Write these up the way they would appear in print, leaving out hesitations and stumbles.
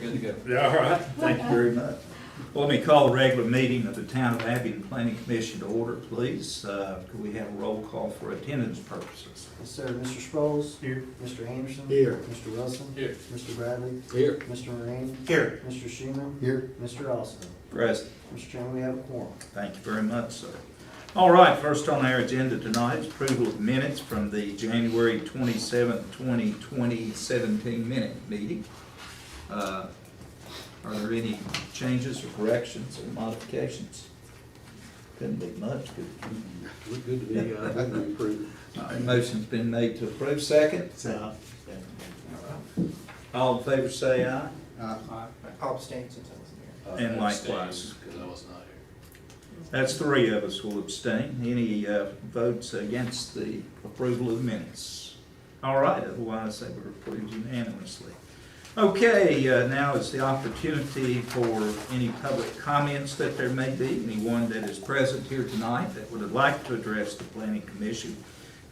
good to go. Yeah, all right, thank you very much. Well, let me call the regular meeting of the Town of Abington Planning Commission to order, please. Could we have a roll call for attendance purposes? Yes, sir. Mr. Sproles? Here. Mr. Anderson? Here. Mr. Wilson? Here. Mr. Bradley? Here. Mr. Marine? Here. Mr. Schuman? Here. Mr. Austin? Present. Mr. Chairman, we have a quorum. Thank you very much, sir. All right, first on our agenda tonight is approval of minutes from the January 27th, 2020 17-minute meeting. Are there any changes or corrections or modifications? Couldn't be much, could it? Look good to me, I think we approve. All right, motion's been made to approve, second? Second. All in favor say aye. I'll abstain since I wasn't here. And likewise. Because I was not here. That's three of us will abstain. Any votes against the approval of the minutes? All right, otherwise they were approved unanimously. Okay, now is the opportunity for any public comments that there may be. Anyone that is present here tonight that would like to address the Planning Commission.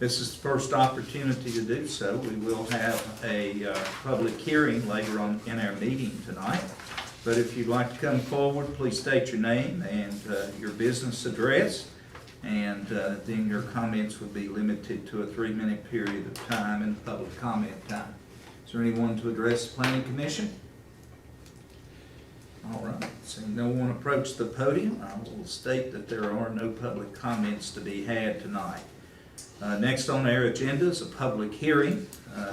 This is the first opportunity to do so. We will have a public hearing later on in our meeting tonight. But if you'd like to come forward, please state your name and your business address. And then your comments would be limited to a 3-minute period of time in public comment time. Is there anyone to address the Planning Commission? All right, seeing no one approach the podium, I will state that there are no public comments to be had tonight. Next on our agenda is a public hearing.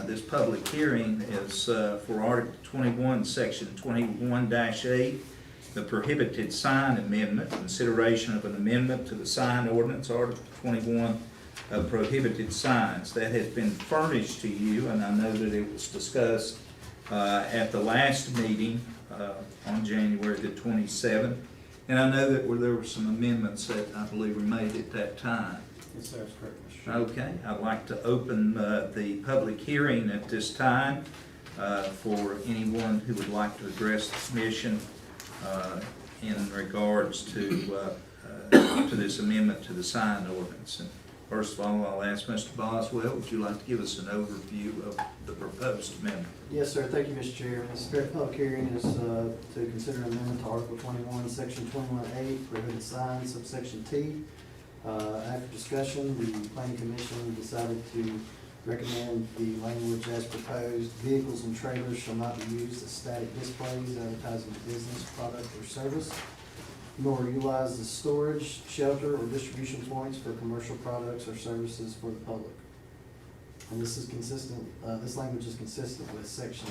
This public hearing is for Article 21, Section 21-8, the prohibited sign amendment, consideration of an amendment to the sign ordinance, Article 21 of prohibited signs. That has been furnished to you, and I know that it was discussed at the last meeting on January the 27th. And I know that there were some amendments that I believe were made at that time. Yes, sir, that's correct, Mr. Chairman. Okay, I'd like to open the public hearing at this time for anyone who would like to address the commission in regards to this amendment to the sign ordinance. And first of all, I'll ask Mr. Boswell, would you like to give us an overview of the proposed amendment? Yes, sir. Thank you, Mr. Chair. This public hearing is to consider an amendment to Article 21, Section 21A, prohibited signs, subsection T. After discussion, the Planning Commission decided to recommend the language as proposed. Vehicles and trailers shall not be used as static displays advertising a business, product, or service, nor utilized as storage, shelter, or distribution points for commercial products or services for the public. And this is consistent, this language is consistent with Section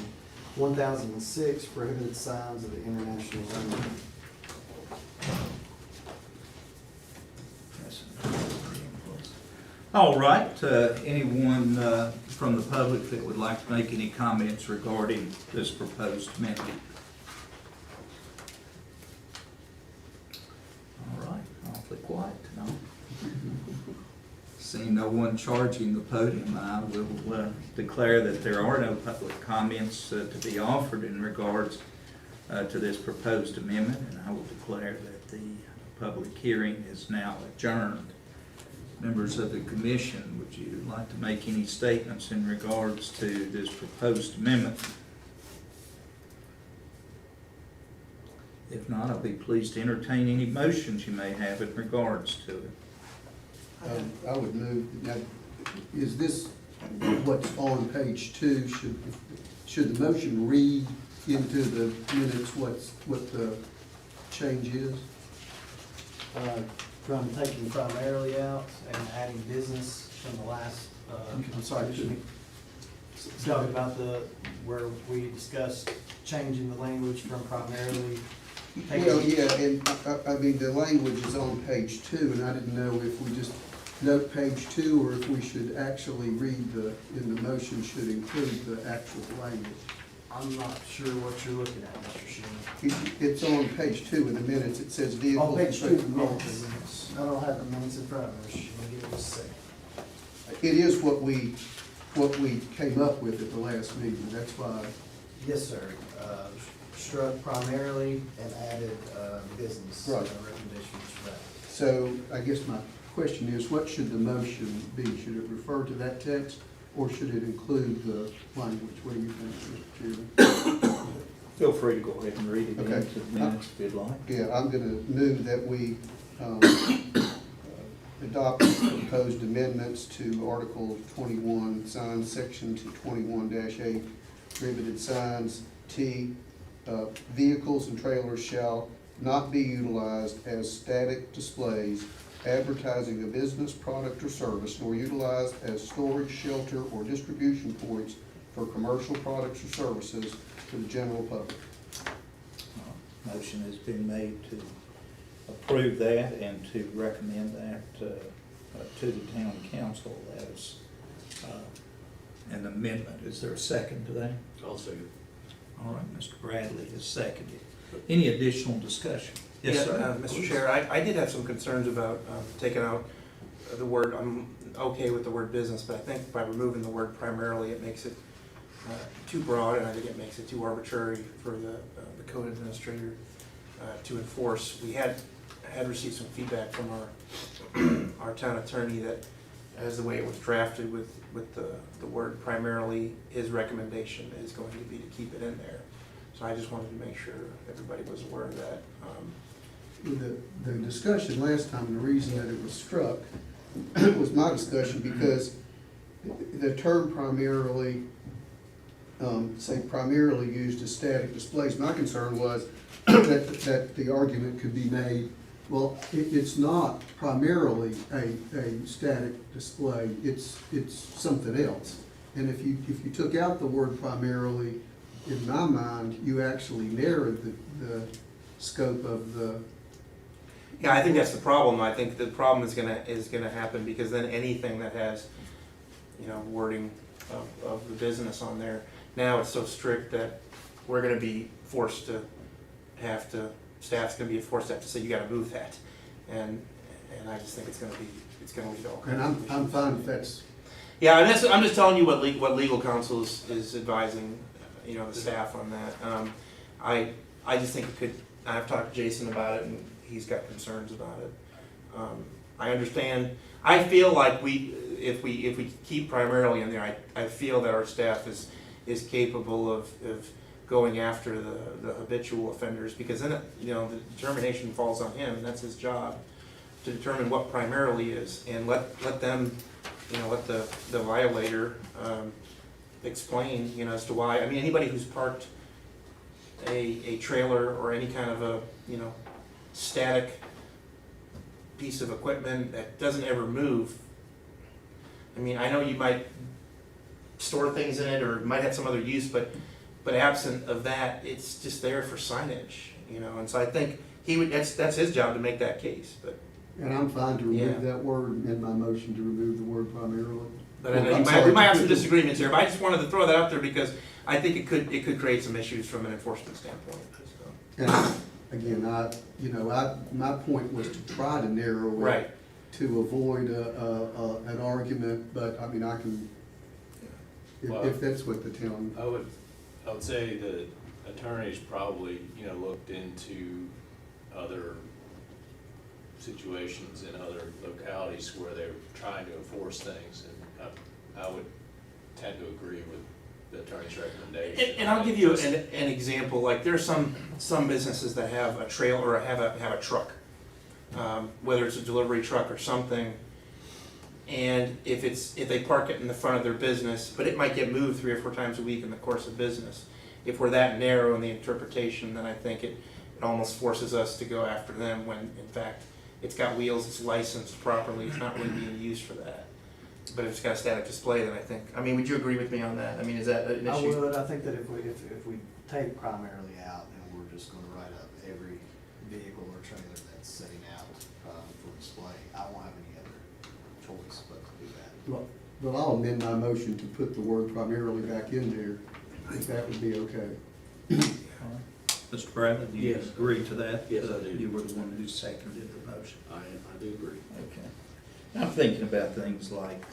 1006, prohibited signs of the international zone. All right, anyone from the public that would like to make any comments regarding this proposed amendment? All right, awfully quiet tonight. Seeing no one charging the podium, I will declare that there are no public comments to be offered in regards to this proposed amendment, and I will declare that the public hearing is now adjourned. Members of the commission, would you like to make any statements in regards to this proposed amendment? If not, I'll be pleased to entertain any motions you may have in regards to it. I would move, now, is this what's on page 2? Should the motion read into the minutes what the change is? From taking primarily out and adding business from the last. I'm sorry, Talking about where we discussed changing the language from primarily. Well, yeah, and I mean, the language is on page 2, and I didn't know if we just note page 2 or if we should actually read in the motion should include the actual language. I'm not sure what you're looking at, Mr. Schuman. It's on page 2 in the minutes. It says vehicles. On page 2 of the Oh, minutes. I don't have the minutes in front of me, Mr. Schuman. Give it just a second. It is what we came up with at the last meeting. That's why. Yes, sir. Struck primarily and added business. Right. Recommendation, Mr. Bradley. So I guess my question is, what should the motion be? Should it refer to that text, or should it include the language? What do you think, Mr. Chairman? Feel free to go ahead and read it Okay. into the minutes if you'd like. Yeah, I'm gonna move that we adopt the proposed amendments to Article 21, signs, Section 21-8, riveted signs, T, vehicles and trailers shall not be utilized as static displays advertising a business, product, or service, nor utilized as storage, shelter, or distribution points for commercial products or services to the general public. Motion has been made to approve that and to recommend that to the town council as an amendment. Is there a second to that? I'll second. All right, Mr. Bradley has seconded. Any additional discussion? Yes, Yeah, sir. Mr. Chair, I did have some concerns about taking out the word, I'm okay with the word business, but I think by removing the word primarily, it makes it too broad, and I think it makes it too arbitrary for the code administrator to enforce. We had received some feedback from our town attorney that as the way it was drafted with the word primarily, his recommendation is going to be to keep it in there. So I just wanted to make sure everybody was aware of that. The discussion last time, and the reason that it was struck was my discussion, because the term primarily, say primarily used as static displays, my concern was that the argument could be made, well, it's not primarily a static display, it's something else. And if you took out the word primarily, in my mind, you actually narrowed the scope of the. Yeah, I think that's the problem. I think the problem is gonna happen because then anything that has, wording of the business on there, now it's so strict that we're gonna be forced to staff's gonna be forced to have to say, you gotta move that. And I just think it's gonna lead to all kinds And of issues. I'm fine if that's. Yeah, and I'm just telling you what legal counsel is advising, the staff on that. I just think it could, I've talked to Jason about it, and he's got concerns about it. I understand, I feel like if we keep primarily in there, I feel that our staff is capable of going after the habitual offenders, because then, the determination falls on him, and that's his job, to determine what primarily is, and let them, let the violator explain, as to why. I mean, anybody who's parked a trailer or any kind of a, static piece of equipment that doesn't ever move. I mean, I know you might store things in it or might have some other use, but absent of that, it's just there for signage, and so I think that's his job to make that case, but. And I'm fine to Yeah. remove that word in my motion to remove the word primarily. But I know I'm we sorry. might have some disagreements here, but I just wanted to throw that out there because I think it could create some issues from an enforcement standpoint, so. And again, my point was to try to narrow it. Right. To avoid an argument, but I mean, I can, Well, if that's what the town. I would say the attorneys probably, looked into other situations in other localities where they're trying to enforce things, and I would tend to agree with the attorney's recommendation. And I'll give you an example. Like there's some businesses that have a trailer or have a truck, whether it's a delivery truck or something. And if they park it in the front of their business, but it might get moved 3 or 4 times a week in the course of business. If we're that narrow in the interpretation, then I think it almost forces us to go after them when in fact it's got wheels, it's licensed properly, it's not really being used for that. But if it's got a static display, then I mean, would you agree with me on that? I mean, is that an I issue? would, I think that if we take primarily out, then we're just gonna write up every vehicle or trailer that's sitting out, for display. I won't have any other choice but to do that. Well, I'll amend my motion to put the word primarily back in there, if that would be okay. All right. Mr. Bradley, do you Yes. agree to that? Yes, I do. You were the one who seconded the motion. I do agree. Okay. I'm thinking about things like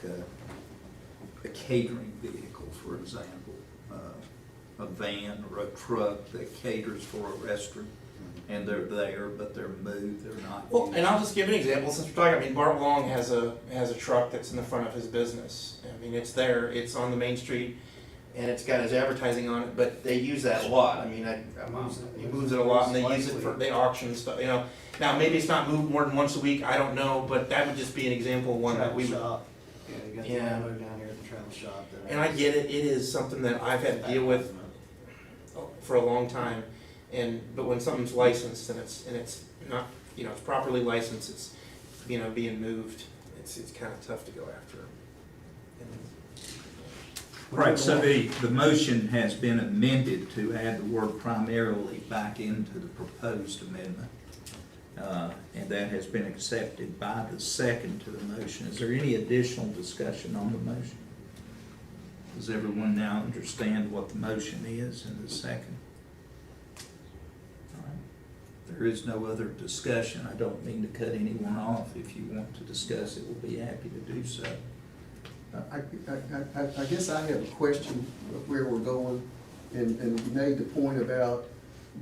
a catering vehicle, for example, a van or a truck that caters for a restaurant, and they're there, but they're moved, they're not. Well, used. and I'll just give an example since we're talking. I mean, Bart Long has a truck that's in the front of his business. I mean, it's there. It's on the main street. and it's got his advertising on it, but they use that a lot. I mean, he moves it a lot, and they use it for, they auction stuff, you know. Now, maybe it's not moved more than once a week, I don't know, but that would just be an example of one that we would. Travel shop. Yeah, you got the Yeah. ammo down here at the travel shop. that And I has- get it, it is something that I've had to deal with for a long time, but when something's licensed and it's not, you know, it's properly licensed, it's, you know, being moved, it's kind of tough to go after. Right, so the motion has been amended to add the word primarily back into the proposed amendment. And that has been accepted by the second to the motion. Is there any additional discussion on the motion? Does everyone now understand what the motion is in the second? All right. There is no other discussion. I don't mean to cut anyone off. If you want to discuss it, we'll be happy to do so. I guess I have a question of where we're going, and you made the point about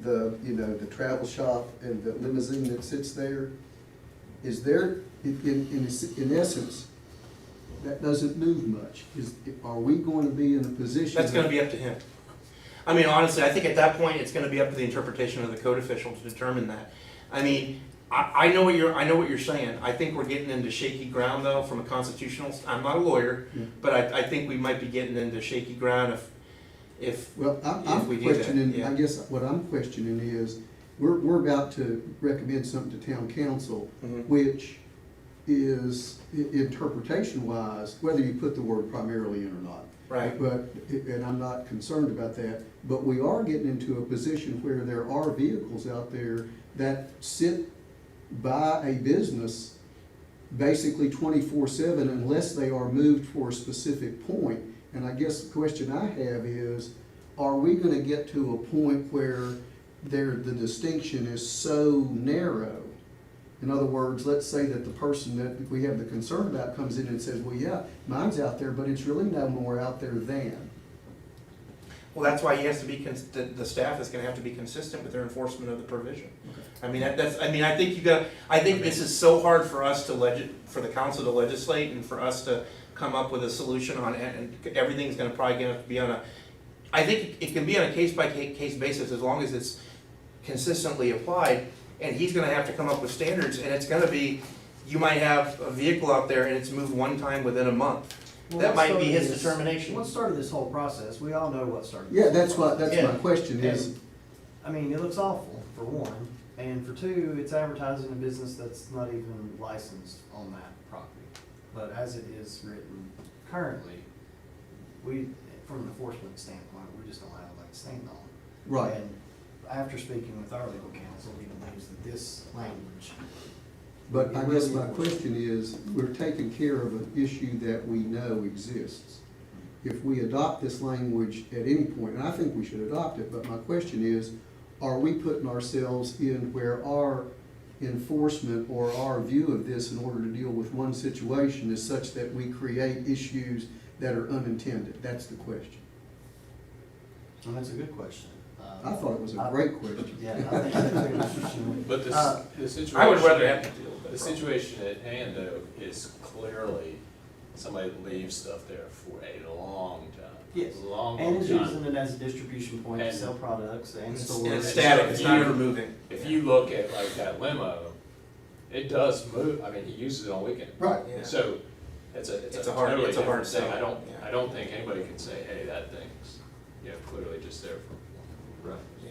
the, you know, the travel shop and the limousine that sits there. Is there, in essence, that doesn't move much? Are we going to be in a position? That's gonna be up to him. I mean, honestly, I think at that point, it's gonna be up to the interpretation of the code official to determine that. I mean, I know what you're saying. I think we're getting into shaky ground though, from a constitutional, I'm not a lawyer, Yeah. but I think we might be getting into shaky ground if Well, if I'm we do that, questioning, yeah. I guess what I'm questioning is, we're about to recommend something to town council, Mhm. which is interpretation-wise, whether you put the word primarily in or not. Right. But, and I'm not concerned about that, but we are getting into a position where there are vehicles out there that sit by a business basically 24/7 unless they are moved for a specific point. And I guess the question I have is, are we gonna get to a point where the distinction is so narrow? In other words, let's say that the person that we have the concern about comes in and says, well, yeah, mine's out there, but it's really no more out there than. Well, that's why he has to be, the staff is gonna have to be consistent with their enforcement of the provision. I mean, I think this is so hard for us for the council to legislate and for us to come up with a solution on it, and everything's gonna probably have to be I think it can be on a case-by-case basis as long as it's consistently applied, and he's gonna have to come up with standards, and it's gonna be, you might have a vehicle out there and it's moved one time within a month. Well, That what might be started his this- determination. What started this whole process? We all know what started. Yeah, this that's whole what, that's Yeah. my question is, And, I mean, it looks awful, for one, and for two, it's advertising a business that's not even licensed on that property. But as it is written currently, we, from an enforcement standpoint, we just don't have a leg to stand on. right. And after speaking with our legal counsel, he believes that this language. But I it guess really my question is, we're taking care of an issue that we know exists. If we adopt this language at any point, and I think we should adopt it, but my question is, are we putting ourselves in where our enforcement or our view of this in order to deal with one situation is such that we create issues that are unintended? That's the question. And that's a good question. I thought it was a great question. Yeah, I think so too, Mr. Shinley. But the situation. I would rather have to deal with that. The situation at hand though is clearly somebody leaves stuff there for a long time. Yes. Long And is time. using it as a distribution point to And- sell products and And store. it's static, it's not ever moving. If you look at like that limo, it does move, I mean, he uses it on weekend. Right. Yeah. So, it's It's a a hard- totally it's a hard different thing, sell, yeah. I don't think anybody can say, hey, that thing's, you know, clearly just there for. Right. Yeah.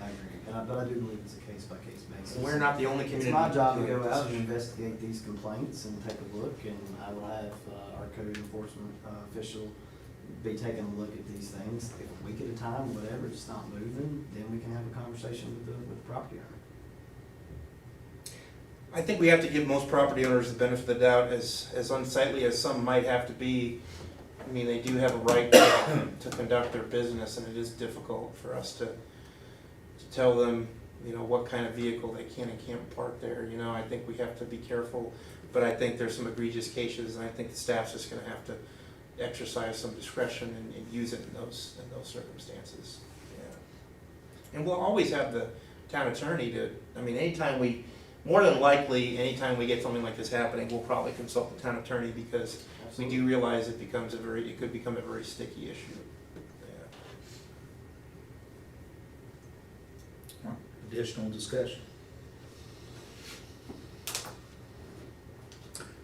I agree, but I do believe it's a case-by-case basis. And we're not the only It's community. my job to doing go this. out and investigate these complaints and take a look, and I will have our code enforcement official be taking a look at these things. If a week at a time, whatever, it's not moving, then we can have a conversation with the property owner. I think we have to give most property owners the benefit of the doubt, as unsightly as some might have to be. I mean, they do have a right to conduct their business, and it is difficult for us to tell them, you know, what kind of vehicle they can and can't park there. You know, I think we have to be careful, but I think there's some egregious cases, and I think the staff's just gonna have to exercise some discretion and use it in those circumstances. Yeah. And we'll always have the town attorney to, I mean, more than likely, anytime we get something like this happening, we'll probably consult the town attorney, because we do realize it could become a very sticky issue. Yeah. Additional discussion?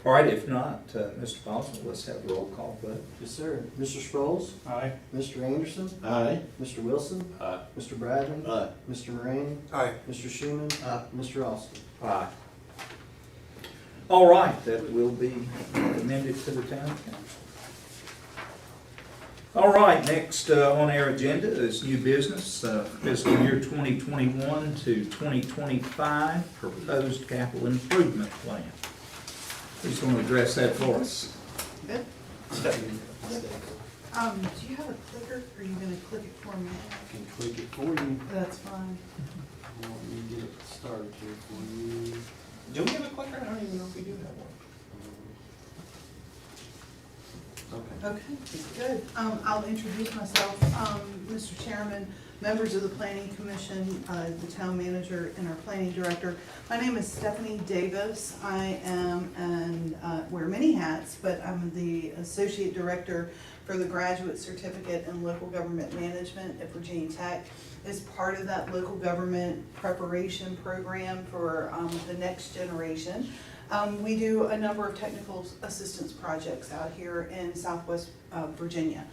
All right, if not, Mr. Boswell, let's have a roll call vote. Yes, sir. Mr. Sproles? Aye. Mr. Anderson? Aye. Mr. Wilson? Aye. Mr. Bradley? Aye. Mr. Moran? Aye. Mr. Schuman? Mr. Austin? Aye. All right, that will be amended to the town council. All right, next on our agenda is new business, fiscal year 2021 to 2025 proposed capital improvement plan. Who's going to address that for us? Stephanie. Do you have a clicker, or are you gonna click it for me? I can click it for you. That's fine. Let me get it started here for you. Do we have a clicker? I don't even know if we do have one. Okay. Okay, good. I'll introduce myself. Mr. Chairman, members of the Planning Commission, the town manager, and our planning director. My name is Stephanie Davis. I am, wear many hats, but I'm the Associate Director for the Graduate Certificate in Local Government Management at Virginia Tech. As part of that local government preparation program for the next generation, we do a number of technical assistance projects out here in Southwest Virginia.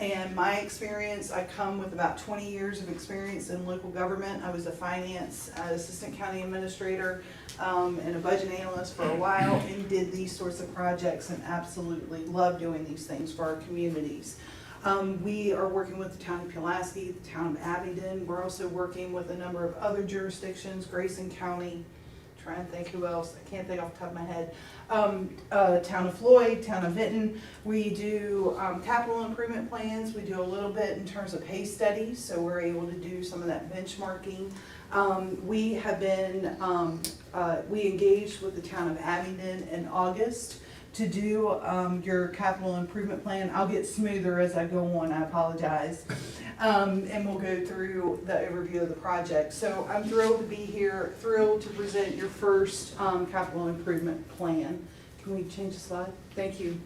And my experience, I come with about 20 years of experience in local government. I was a finance assistant county administrator and a budget analyst for a while, and did these sorts of projects and absolutely love doing these things for our communities. We are working with the town of Pulaski, the town of Abingdon. We're also working with a number of other jurisdictions, Grayson County, trying to think who else, I can't think off the top of my head. Town of Floyd, town of Vinton. We do capital improvement plans. We do a little bit in terms of pay studies, so we're able to do some of that benchmarking. We have been, we engaged with the town of Abingdon in August to do your capital improvement plan. I'll get smoother as I go on, I apologize. And we'll go through the overview of the project. So I'm thrilled to be here, thrilled to present your first capital improvement plan. Can we change the slide? Thank you.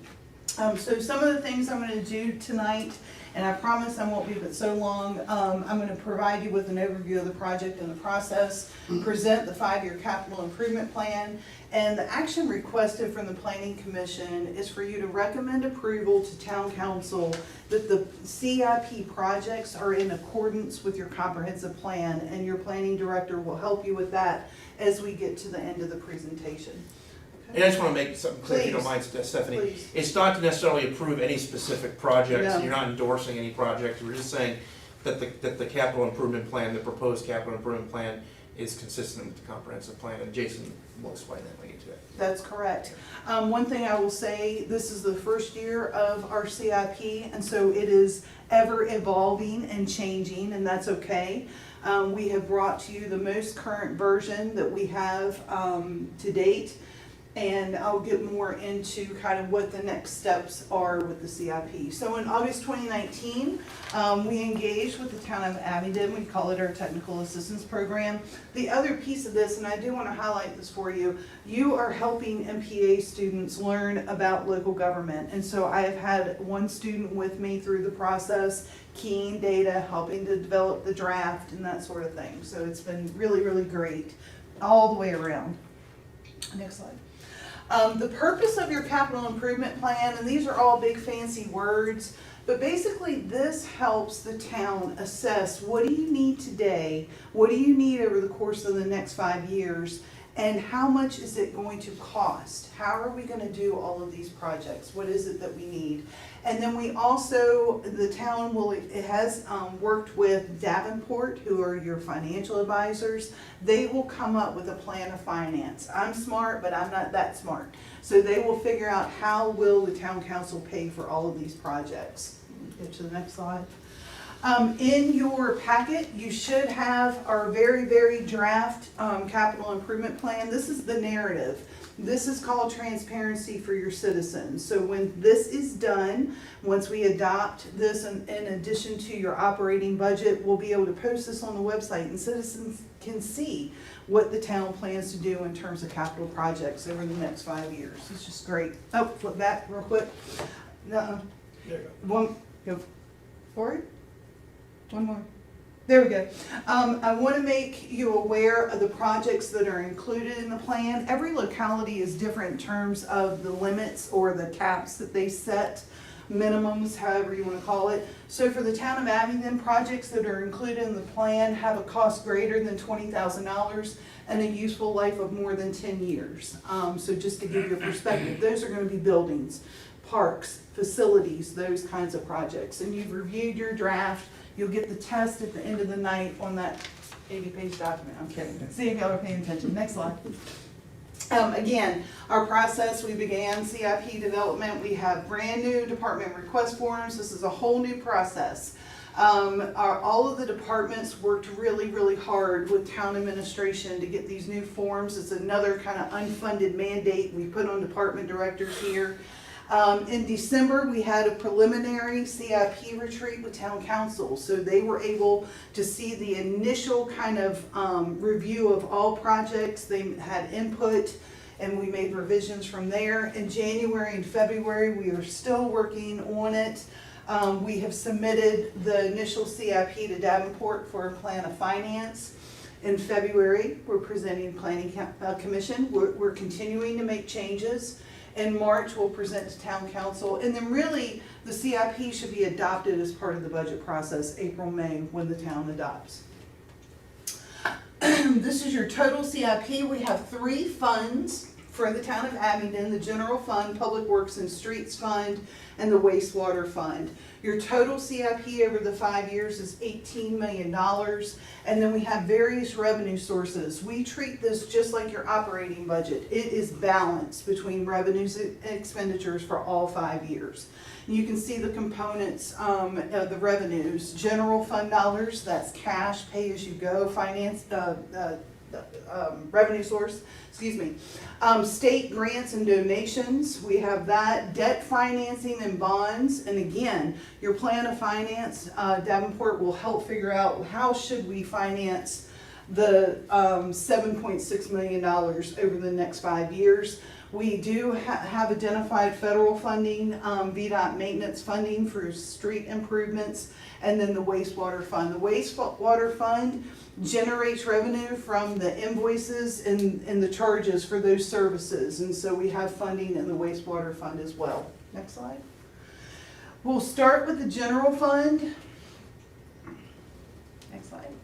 So some of the things I'm going to do tonight, and I promise I won't be but so long, I'm going to provide you with an overview of the project and the process, present the 5-year capital improvement plan, and the action requested from the Planning Commission is for you to recommend approval to Town Council that the CIP projects are in accordance with your comprehensive plan, and your Planning Director will help you with that as we get to the end of the presentation. And I just want to make something clear, if you don't mind, Stephanie. Please. It's not to necessarily approve any specific projects. No. You're not endorsing any projects. We're just saying that the capital improvement plan, the proposed capital improvement plan, is consistent with the comprehensive plan. And Jason will explain that when we get to it. That's correct. One thing I will say, this is the first year of our CIP, and so it is ever evolving and changing, and that's okay. We have brought to you the most current version that we have to date. And I'll get more into kind of what the next steps are with the CIP. So in August 2019, we engaged with the town of Abingdon. We call it our Technical Assistance Program. The other piece of this, and I do want to highlight this for you, you are helping MPA students learn about local government. And so I have had one student with me through the process, keying data, helping to develop the draft and that sort of thing. So it's been really, really great all the way around. Next slide. The purpose of your capital improvement plan, and these are all big fancy words, but basically this helps the town assess what do you need today, what do you need over the course of the next 5 years, and how much is it going to cost? How are we going to do all of these projects? What is it that we need? And then we also, the town has worked with Davenport, who are your financial advisors. They will come up with a plan of finance. I'm smart, but I'm not that smart. So they will figure out how will the town council pay for all of these projects. Get to the next slide. In your packet, you should have our very, very draft capital improvement plan. This is the narrative. This is called transparency for your citizens. So when this is done, once we adopt this in addition to your operating budget, we'll be able to post this on the website and citizens can see what the town plans to do in terms of capital projects over the next 5 years. It's just great. Oh, flip back real quick. There you go. Go forward. One more. There we go. I want to make you aware of the projects that are included in the plan. Every locality is different in terms of the limits or the caps that they set, minimums, however you want to call it. So for the town of Abingdon, projects that are included in the plan have a cost greater than $20,000 and a useful life of more than 10 years. So just to give you a perspective, those are going to be buildings, parks, facilities, those kinds of projects. And you've reviewed your draft. You'll get the test at the end of the night on that 80-page document. I'm kidding. See if y'all are paying attention. Next slide. Again, our process, we began CIP development. We have brand new department request forms. This is a whole new process. All of the departments worked really, really hard with town administration to get these new forms. It's another kind of unfunded mandate we put on department directors here. In December, we had a preliminary CIP retreat with town council, so they were able to see the initial kind of review of all projects. They had input, and we made revisions from there. In January and February, we are still working on it. We have submitted the initial CIP to Davenport for a plan of finance. In February, we're presenting Planning Commission. We're continuing to make changes. In March, we'll present to town council, and then really the CIP should be adopted as part of the budget process, April, May, when the town adopts. This is your total CIP. We have 3 funds for the town of Abingdon: the general fund, public works and streets fund, and the wastewater fund. Your total CIP over the 5 years is $18 million. And then we have various revenue sources. We treat this just like your operating budget. It is balanced between revenues and expenditures for all 5 years. You can see the components of the revenues. General fund dollars, that's cash, pay as you go, finance, revenue source, state grants and donations, we have that. Debt financing and bonds, and again, your plan of finance, Davenport will help figure out how should we finance the $7.6 million over the next 5 years. We do have identified federal funding, VDOT maintenance funding for street improvements, and then the wastewater fund. The wastewater fund generates revenue from the invoices and the charges for those services, and so we have funding in the wastewater fund as well. Next slide. We'll start with the general fund. Next slide.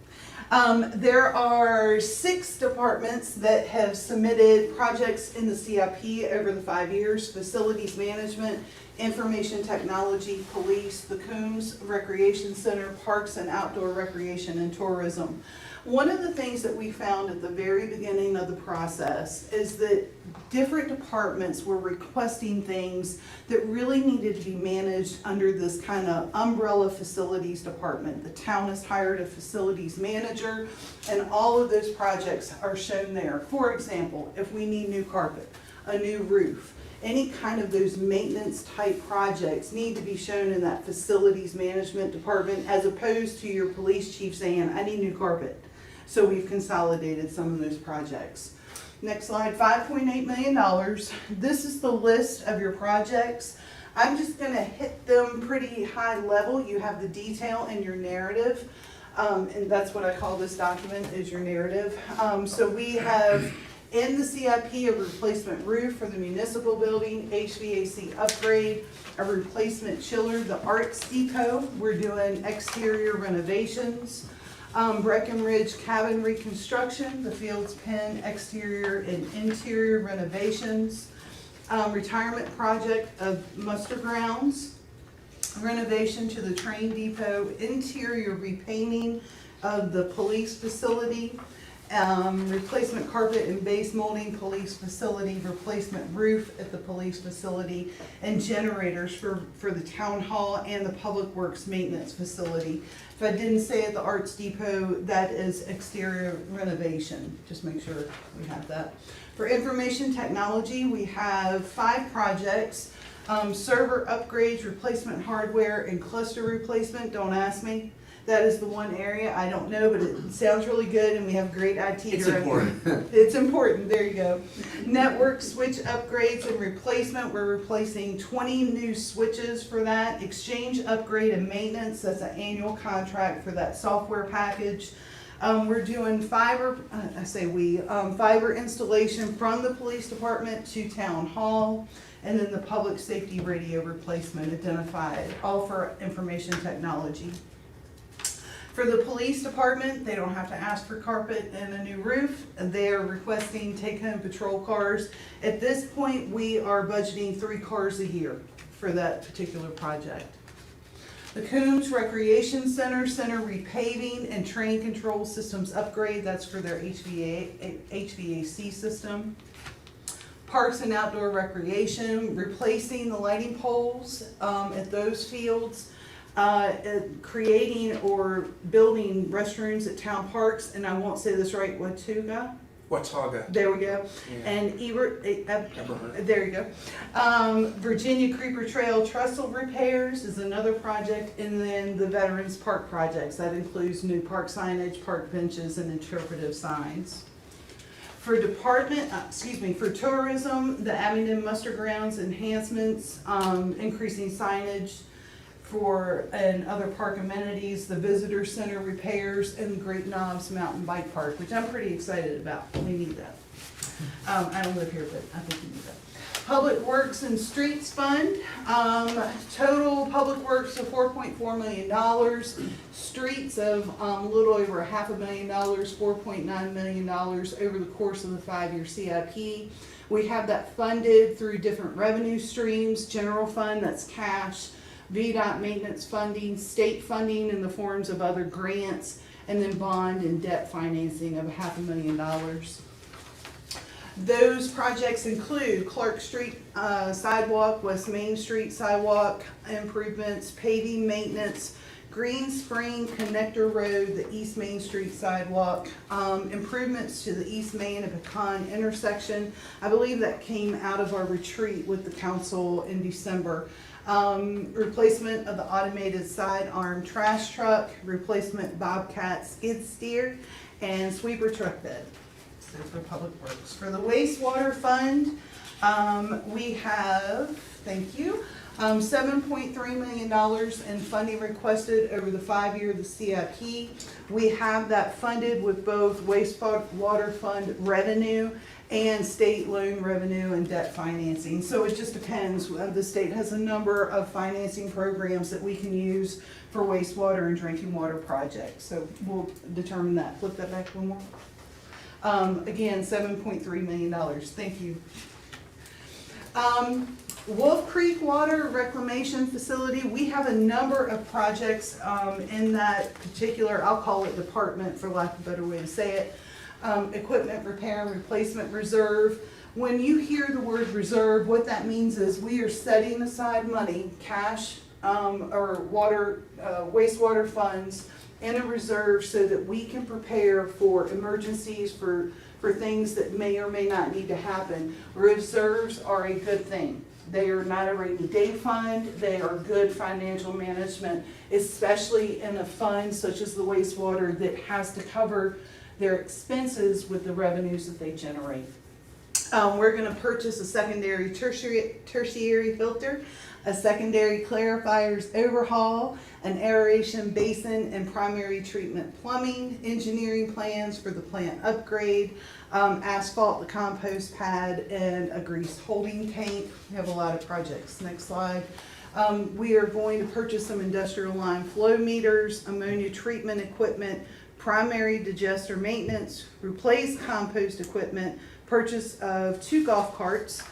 There are 6 departments that have submitted projects in the CIP over the 5 years: facilities management, information technology, police, the Coomes Recreation Center, parks and outdoor recreation and tourism. One of the things that we found at the very beginning of the process is that different departments were requesting things that really needed to be managed under this kind of umbrella facilities department. The town has hired a facilities manager, and all of those projects are shown there. For example, if we need new carpet, a new roof, any kind of those maintenance type projects need to be shown in that facilities management department, as opposed to your police chief saying, I need new carpet. So we've consolidated some of those projects. Next slide, $5.8 million. This is the list of your projects. I'm just gonna hit them pretty high level. You have the detail in your narrative, and that's what I call this document, is your narrative. So we have in the CIP a replacement roof for the municipal building, HVAC upgrade, a replacement chiller, the Arts Depot. We're doing exterior renovations. Breckenridge cabin reconstruction, the Fields Pen exterior and interior renovations, retirement project of muster grounds, renovation to the train depot, interior repainting of the police facility, replacement carpet and base molding police facility, replacement roof at the police facility, and generators for the town hall and the public works maintenance facility. If I didn't say at the Arts Depot, that is exterior renovation, just make sure we have that. For information technology, we have 5 projects. Server upgrades, replacement hardware, and cluster replacement, don't ask me. That is the one area, I don't know, but it sounds really good and we have great IT It's director. important. It's important, there you go. Network switch upgrades and replacement, we're replacing 20 new switches for that. Exchange, upgrade, and maintenance, that's an annual contract for that software package. We're doing fiber installation from the police department to town hall, and then the public safety radio replacement identified, all for information technology. For the police department, they don't have to ask for carpet and a new roof. They're requesting take-home patrol cars. At this point, we are budgeting 3 cars a year for that particular project. The Coomes Recreation Center repaving and train control systems upgrade, that's for their HVAC system. Parks and outdoor recreation, replacing the lighting poles at those fields. Creating or building restrooms at town parks, and I won't say this right, Watauga. there we go, Yeah. and Eberhard. there you go. Virginia Creeper Trail trestle repairs is another project, and then the Veterans Park projects, that includes new park signage, park benches, and interpretive signs. For for tourism, the Abingdon Muster Grounds enhancements, increasing signage, and other park amenities, the visitor center repairs, and the Great Knobs Mountain Bike Park, which I'm pretty excited about. We need that. I don't live here, but I think we need that. Public Works and Streets Fund, total public works of $4.4 million, streets of a little over $500,000, $4.9 million over the course of the 5-year CIP. We have that funded through different revenue streams, general fund, that's cash, VDOT maintenance funding, state funding in the forms of other grants, and then bond and debt financing of $500,000. Those projects include Clark Street sidewalk, West Main Street sidewalk improvements, paving maintenance, Green Spring Connector Road, the East Main Street sidewalk, improvements to the East Main and Pecan intersection. I believe that came out of our retreat with the council in December. Replacement of the automated sidearm trash truck, replacement Bobcat skid steer, and sweeper truck bed. So for public works. For the wastewater fund, we have, thank you, $7.3 million in funding requested over the 5-year of the CIP. We have that funded with both wastewater fund revenue and state loan revenue and debt financing. So it just depends. The state has a number of financing programs that we can use for wastewater and drinking water projects. So we'll determine that. Flip that back one more. Again, $7.3 million. Thank you. Wolf Creek Water Reclamation Facility, we have a number of projects in that particular, I'll call it department for lack of a better way to say it. Equipment repair and replacement reserve. When you hear the word reserve, what that means is we are setting aside money, cash, or wastewater funds in a reserve so that we can prepare for emergencies, for things that may or may not need to happen. Reserves are a good thing. They are not a rainy day fund. They are good financial management, especially in a fund such as the wastewater that has to cover their expenses with the revenues that they generate. We're going to purchase a secondary tertiary filter, a secondary clarifiers overhaul, an aeration basin and primary treatment plumbing, engineering plans for the plant upgrade, asphalt the compost pad, and a grease holding tank. We have a lot of projects. Next slide. We are going to purchase some industrial line flow meters, ammonia treatment equipment, primary digester maintenance, replace compost equipment, purchase of 2 golf carts,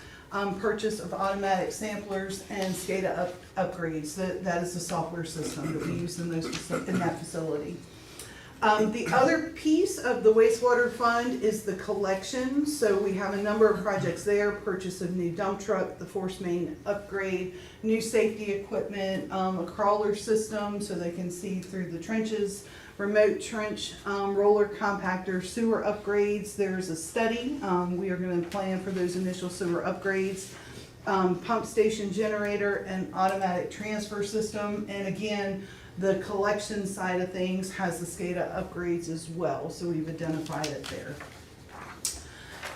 purchase of automatic samplers, and SCADA upgrades. That is the software system that we use in that facility. The other piece of the wastewater fund is the collection. So we have a number of projects there: purchase of new dump truck, the force main upgrade, new safety equipment, a crawler system so they can see through the trenches, remote trench roller compactor, sewer upgrades. There's a study. We are going to plan for those initial sewer upgrades. Pump station generator and automatic transfer system. And again, the collection side of things has the SCADA upgrades as well, so we've identified it there.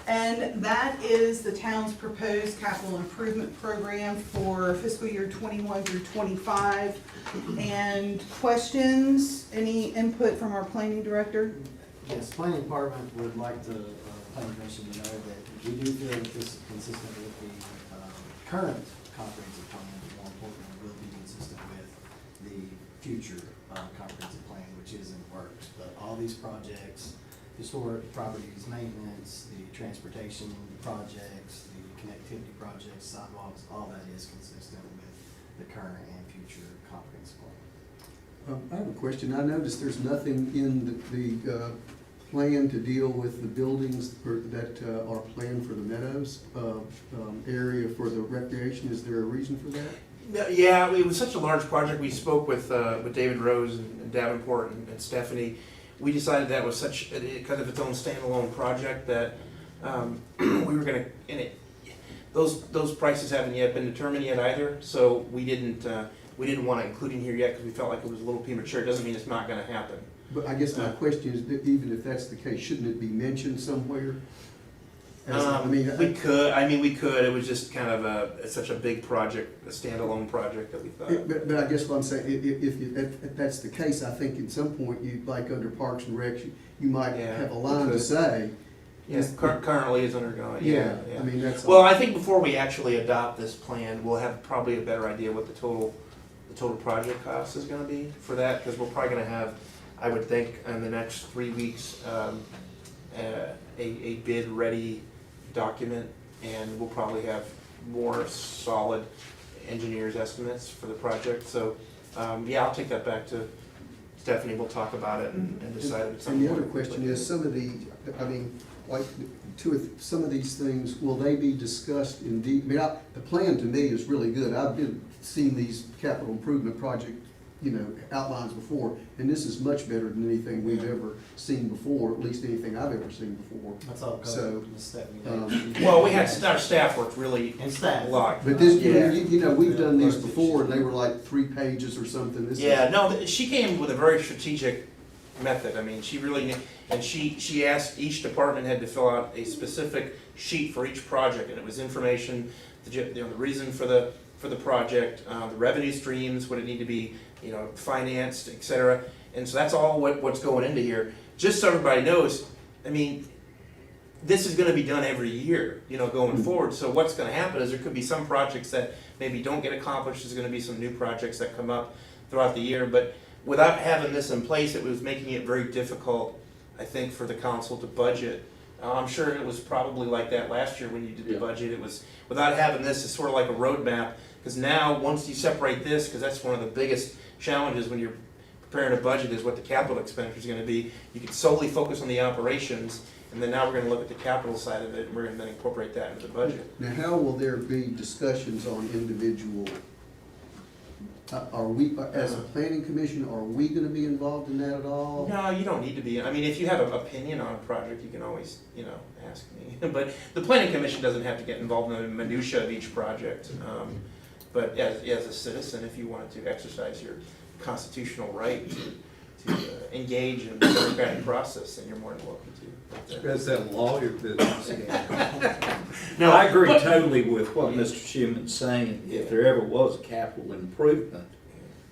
And that is the town's proposed capital improvement program for fiscal year 21 through 25. And questions, any input from our planning director? Yes, planning department would like the planning commission to know that we do feel that this is consistent with the current comprehensive plan, but more importantly, will be consistent with the future comprehensive plan, which is in the works. But all these projects, historic properties maintenance, the transportation projects, the connectivity projects, sidewalks, all that is consistent with the current and future comprehensive plan. I have a question. I noticed there's nothing in the plan to deal with the buildings that are planned for the Meadows area for the recreation. Is there a reason for that? Yeah, it was such a large project. We spoke with David Rose and Davenport and Stephanie. We decided that was such kind of its own standalone project that we were going to. And those prices haven't yet been determined yet either. So we didn't want to include in here yet because we felt like it was a little premature. It doesn't mean it's not going to happen. But I guess my question is, that even if that's the case, shouldn't it be mentioned somewhere? We could. It was just kind of such a big project, a standalone project that we thought. But I guess what I'm saying, if that's the case, I think at some point, you, like under Parks and Rec, you might have a line to say. Yes, currently is undergoing. Yeah. I mean, that's. Well, I think before we actually adopt this plan, we'll have probably a better idea what the total project cost is going to be for that, because we're probably going to have, I would think, in the next 3 weeks, a bid ready document, and we'll probably have more solid engineers' estimates for the project. So, I'll take that back to Stephanie. We'll talk about it and decide at some And the point. other question is, some of these things, will they be discussed in deep? I mean, the plan to me is really good. I've seen these capital improvement project, outlines before, and this is much better than anything we've ever seen before, at least anything I've ever seen before. That's all So, covered, Ms. Stephanie. Well, we had our staff worked really And staff. a lot. But this, Yeah. we've done these before, and they were like 3 pages or something. This is- Yeah, no, she came with a very strategic method. I mean, she really, and she asked each department head to fill out a specific sheet for each project, and it was information, the reason for the project, the revenue streams, would it need to be, financed, et cetera. And so that's all what's going into here. Just so everybody knows, I mean, this is gonna be done every year, going forward. So what's gonna happen is there could be some projects that maybe don't get accomplished. There's gonna be some new projects that come up throughout the year. But without having this in place, it was making it very difficult, I think, for the council to budget. I'm sure it was probably like that last year when you did the budget. It was, without having this, it's sort of like a roadmap. Because now, once you separate this, because that's one of the biggest challenges when you're preparing a budget, is what the capital expenditure is going to be. You can solely focus on the operations, and then now we're going to look at the capital side of it, and we're going to then incorporate that into the budget. Now, how will there be discussions on individual? Are we, as a planning commission, are we gonna be involved in that at all? No, you don't need to be. I mean, if you have an opinion on a project, you can always, ask me. But the planning commission doesn't have to get involved in the minutia of each project. But as a citizen, if you wanted to exercise your constitutional right to engage in the democratic process, then you're more than welcome to. That's that lawyer business again. No, I agree but- totally with what Mr. Shimon's saying. If there ever was a capital improvement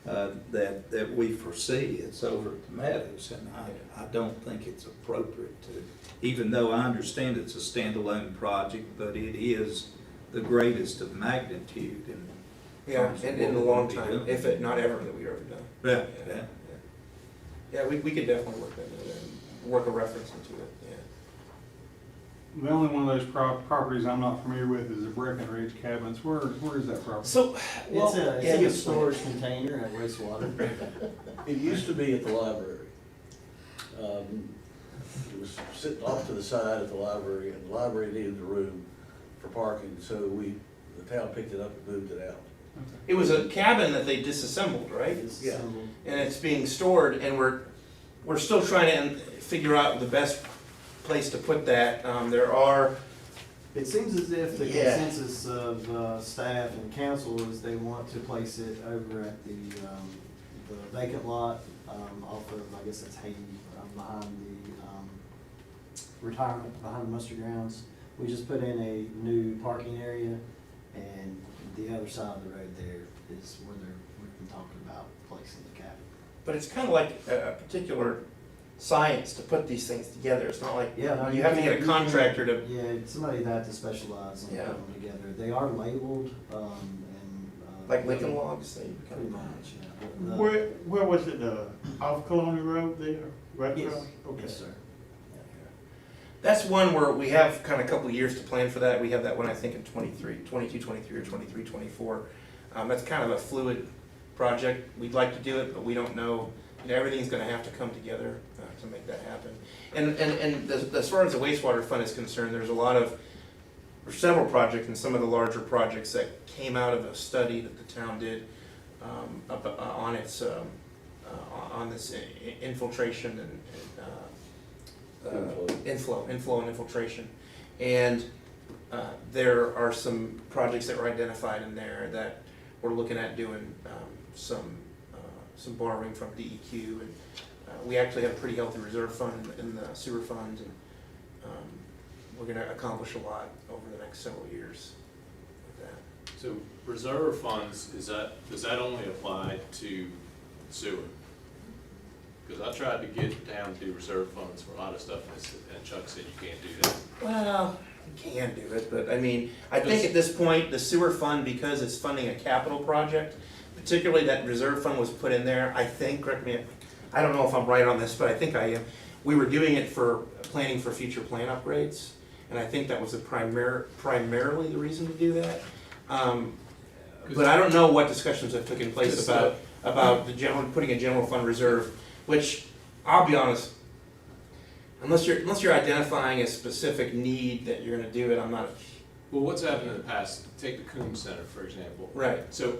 that we foresee, it's over at the Meadows, and I don't think it's appropriate to, even though I understand it's a standalone project, but it is the greatest of magnitude. In a long time, if it not ever that we've ever done. Yeah, we could definitely work that into there, and work a reference into it. The only one of those properties I'm not familiar with is the Breckenridge Cabins. Where is that property? So, It's a storage container at Wastewater. It used to be at the library. It was sitting off to the side at the library, and the library needed the room for parking, so the town picked it up and moved it out. It was a cabin that they disassembled, right? Yeah. And it's being stored, and we're still trying to figure out the best place to put that. There are, It seems as if the Yeah. consensus of staff and council is they want to place it over at the vacant lot off of, I guess it's Haiti, behind the retirement, behind the muster grounds. We just put in a new parking area, and the other side of the road there is where we've been talking about placing the cabin. but it's kind of like a particular science to put these things together. It's not like, Yeah, no, you have to get a can't- contractor to, Yeah, somebody that has to specialize in Yeah. putting them together. They are labeled, and. like Lincoln Logs, they Pretty much, yeah. But, Where was it, off Colonial Road there? Right Yes. across? Okay. Yes, sir. That's one where we have kind of a couple of years to plan for that. We have that one, I think, in 22, 23, or 23, 24. That's kind of a fluid project. We'd like to do it, but we don't know. You know, everything's gonna have to come together to make that happen. And as far as the wastewater fund is concerned, there's several projects, and some of the larger projects that came out of a study that the town did on its on this infiltration and inflow and infiltration. And there are some projects that were identified in there that we're looking at doing some borrowing from DEQ, and we actually have a pretty healthy reserve fund in the sewer fund, and we're gonna accomplish a lot over the next several years with that. So reserve funds, does that only apply to sewer? Because I tried to get down to reserve funds for a lot of stuff, and Chuck said you can't do that. Well, you can do it, but I mean, I think at this point, the sewer fund, because it's funding a capital project, particularly that reserve fund was put in there, I think, correct me, I don't know if I'm right on this, but I think I am. We were doing it for planning for future plan upgrades, and I think that was primarily the reason to do that. But I don't know what discussions have taken place about putting a general fund reserve, which, I'll be honest, unless you're identifying a specific need that you're gonna do it, I'm not. Well, what's happened in the past, take the Coomes Center, for example. Right. So,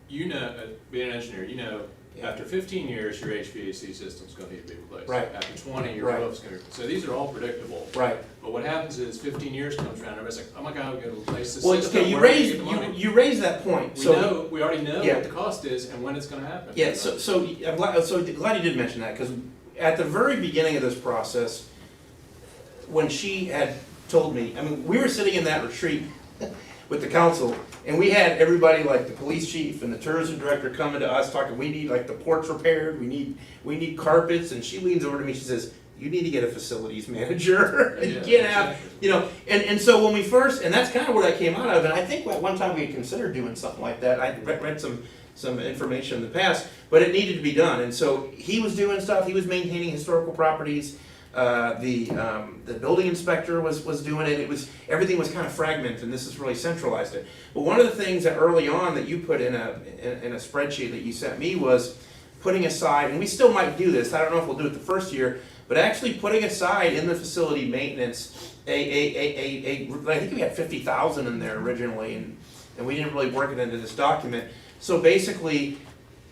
you know, being an engineer, you know, Yeah. after 15 years, your HVAC system's gonna need to be replaced. Right. After 20, your Right. roof's gonna be, so these are all predictable. Right. But what happens is 15 years comes around, everybody's like, oh my God, we gotta replace this Well, system. okay, you Where are we raised, gonna get the money? you raised that point, so. We already know Yeah. what the cost is and when it's gonna happen. Yeah, so I'm glad you did mention that, because at the very beginning of this process, when she had told me, I mean, we were sitting in that retreat with the council, and we had everybody, like the police chief and the tourism director, coming to us talking, we need like the porch repaired, we need carpets, and she leans over to me, she says, you need to get a facilities manager. You Yeah, can't have, exactly. you know, and so when we first, and that's kind of where that came out of, and I think at one time we had considered doing something like that. I read some information in the past, but it needed to be done, and so he was doing stuff, he was maintaining historical properties, the building inspector was doing it, everything was kind of fragmented, and this has really centralized it. But one of the things that early on that you put in a spreadsheet that you sent me was putting aside, and we still might do this, I don't know if we'll do it the first year, but actually putting aside in the facility maintenance, I think we had 50,000 in there originally, and we didn't really work it into this document. So basically,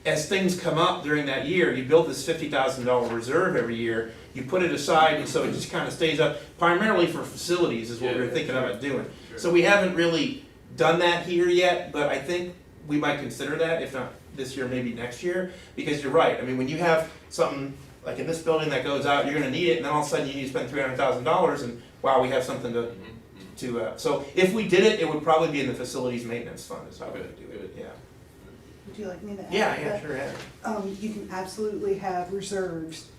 as things come up during that year, you build this $50,000 reserve every year, you put it aside, and so it just kind of stays up, primarily for facilities is what we were thinking about doing. Sure. So we haven't really done that here yet, but I think we might consider that, if not this year, maybe next year, because you're right, I mean, when you have something like in this building that goes out, you're gonna need it, and then all of a sudden you need to spend $300,000, and wow, we have something Mhm, mhm. so if we did it, it would probably be in the facilities maintenance fund, is how we would do Good, it, good. yeah. Would you like me to add? Yeah, to yeah, that? sure, yeah. You can absolutely have reserves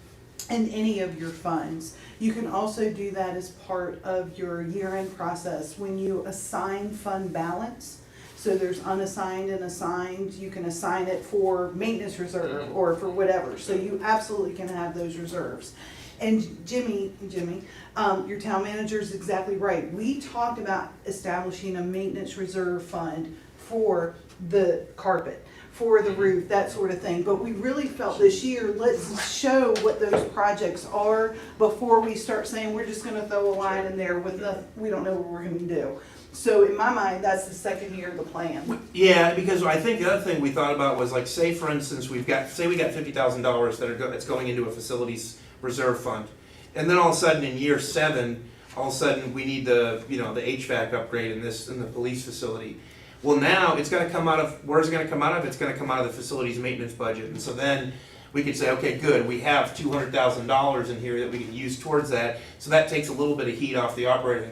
in any of your funds. You can also do that as part of your year-end process when you assign fund balance. So there's unassigned and assigned, you can assign it for maintenance reserve or for whatever. So you absolutely can have those reserves. And Jimmy, your town manager is exactly right. We talked about establishing a maintenance reserve fund for the carpet. for the roof, that sort of thing. But we really felt this year, let's show what those projects are before we start saying we're just gonna throw a line in there with nothing, we don't know what we're gonna do. So in my mind, that's the second year of the plan. Yeah, because I think the other thing we thought about was like, say for instance, we got $50,000 that's going into a facilities reserve fund. And then all of a sudden in year 7, all of a sudden we need the HVAC upgrade in the police facility. Well, now it's gonna come out of, where's it gonna come out of? It's gonna come out of the facilities maintenance budget. And so then we could say, okay, good, we have $200,000 in here that we can use towards that. So that takes a little bit of heat off the operating,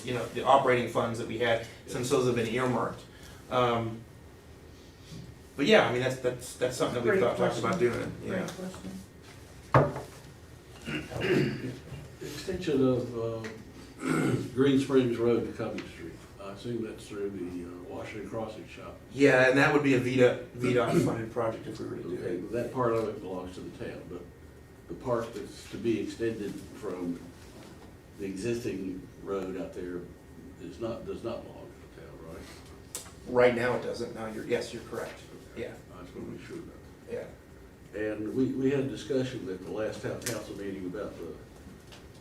the operating funds that we had, since those have been earmarked. But yeah, I mean, that's something that we've talked about doing, yeah. Great question. Extension of Green Springs Road to Covey Street. I assume that's through the Washington Crossing shop. Yeah, and that would be a VDOT funded project if we were to do Okay, it. but that part of it belongs to the town, but the part that's to be extended from the existing road out there does not belong to the town, right? Right now it doesn't, now yes, you're correct, yeah, I just want to be sure of that. yeah. And we had a discussion at the last town council meeting about the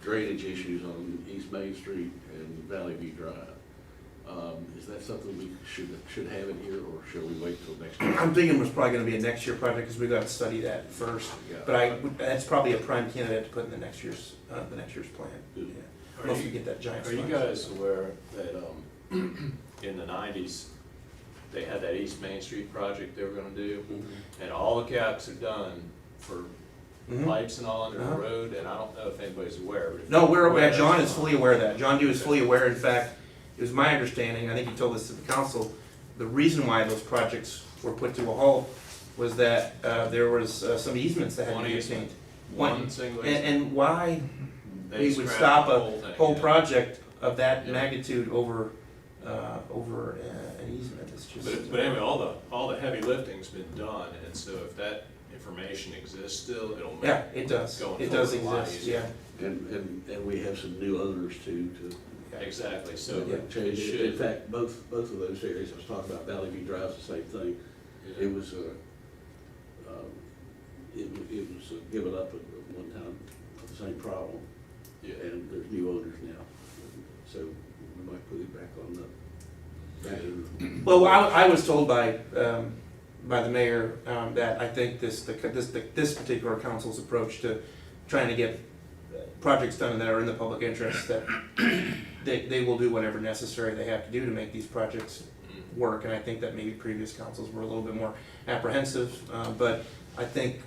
drainage issues on East Main Street and Valley View Drive. Is that something we should have in here, or shall we wait till next year? I'm thinking it's probably gonna be a next year project, because we gotta study that first. Yeah. But that's probably a prime candidate to put in the next year's plan. Good. Yeah. Unless we get that giant. Are you fund. guys aware that, in the 90s, they had that East Main Street project they were gonna do? And all the caps are done for Mhm. pipes and all under the Uh-huh. road, and I don't know if anybody's aware. But if No, you're aware, John that's is fine. fully aware of that. John Dew is fully aware. In fact, it was my understanding, I think he told this to the council, the reason why those projects were put to a halt was that there was some easements that had One to be easement. obtained. One single easement. And why They we would scrapped stop the a whole thing, whole yeah. project of that Yeah. magnitude over an easement, it's just. But anyway, all the heavy lifting's been done, and so if that information exists still, it'll make. Yeah, it does. going It does forward a lot exist, easier. yeah. And we have some new owners too, Exactly, so to it change. In should. fact, both of those areas, I was talking about Valley View Drive's the same thing. Yeah. It was, given up at one time for the same problem, Yeah. and there's new owners now. So we might put it back on back in. Well, I was told by the mayor that I think this particular council's approach to trying to get projects done that are in the public interest, that they will do whatever necessary they have to do to make these projects work. And I think that maybe previous councils were a little bit more apprehensive, but I think,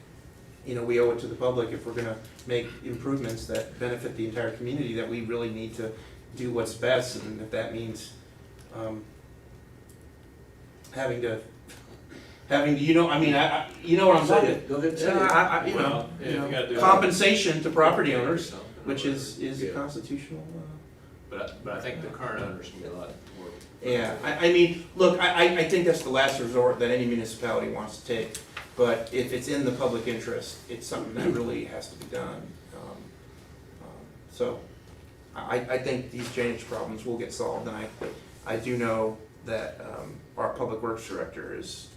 we owe it to the public, if we're gonna make improvements that benefit the entire community, that we really need to do what's best, and if that means having to, you know what I'm saying? Go ahead and say it. Well, yeah, you gotta do it. Compensation to property owners, Something or which is Yeah. constitutional. But I think the current owners can get a lot more. Yeah, I mean, look, I think that's the last resort that any municipality wants to take, but if it's in the public interest, it's something that really has to be done. So, I think these drainage problems will get solved, and I do know that our public works director is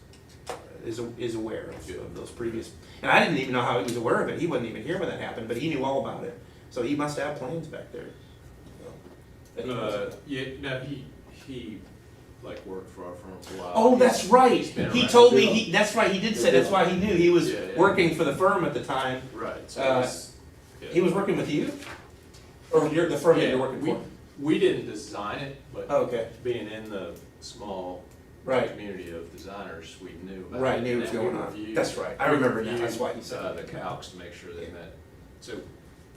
aware of those previous, and I didn't even know how he was aware of it. He wasn't even here when that happened, but he knew all about it. So he must have plans back there. that he knows. Yeah, no, he like worked for our firm for a while. Oh, that's right. He's been He around. told me, that's right, he did say, that's why he knew. He was Yeah, yeah. working for the firm at the time. Right, so yeah. He was working with you? Or you're the firm that you're working for? We didn't design it, but Oh, okay, being in the small right, community of designers, we knew about it. right, knew what's And we going on. reviewed- That's right, I we remember now, reviewed, that's why he said the that. calcs to make sure they met, so